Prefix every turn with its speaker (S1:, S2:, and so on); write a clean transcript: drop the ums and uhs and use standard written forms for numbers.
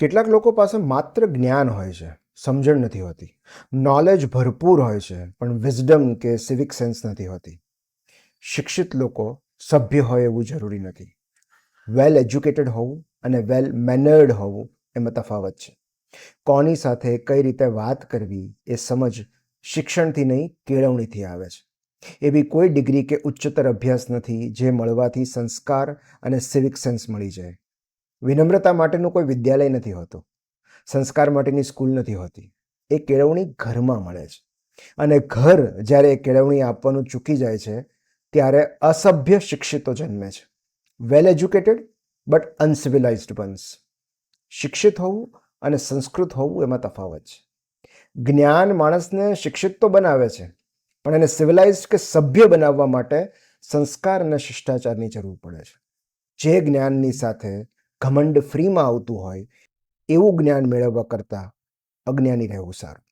S1: કેટલાક લોકો પાસે માત્ર જ્ઞાન હોય છે, સમજણ નથી હોતી. નોલેજ ભરપૂર હોય છે, પણ વિઝડમ કે સિવિક સેન્સ નથી હોતી. શિક્ષિત લોકો સભ્ય હોય એવું જરૂરી નથી. વેલ એજ્યુકેટેડ હોવું અને વેલ મેનર્ડ હોવું એમાં તફાવત છે. કોની સાથે કઈ રીતે વાત કરવી એ સમજ શિક્ષણથી નહીં, કેળવણીથી આવે છે. એવી કોઈ ડિગ્રી કે ઉચ્ચતર અભ્યાસ નથી જે મળવાથી સંસ્કાર અને સિવિક સેન્સ મળી જાય. વિનમ્રતા માટેનું કોઈ વિદ્યાલય નથી હોતું. સંસ્કાર માટેની સ્કૂલ નથી હોતી. એ કેળવણી ઘરમાં મળે છે. અને ઘર જ્યારે એ કેળવણી આપવાનું ચૂકી જાય છે ત્યારે અસભ્ય શિક્ષિતો જન્મે છે. Well educated but uncivilised ones. શિક્ષિત હોવું અને સંસ્કૃત હોવું એમાં તફાવત છે. જ્ઞાન માણસને શિક્ષિત તો બનાવે છે, પણ એને સિવિલાઇઝ્ડ કે સભ્ય બનાવવા માટે સંસ્કાર અને શિષ્ટાચારની જરૂર પડે છે. જે જ્ઞાનની સાથે ઘમંડ ફ્રીમાં આવતું હોય એવું જ્ઞાન મેળવવા કરતાં અજ્ઞાની રહેવું સારું.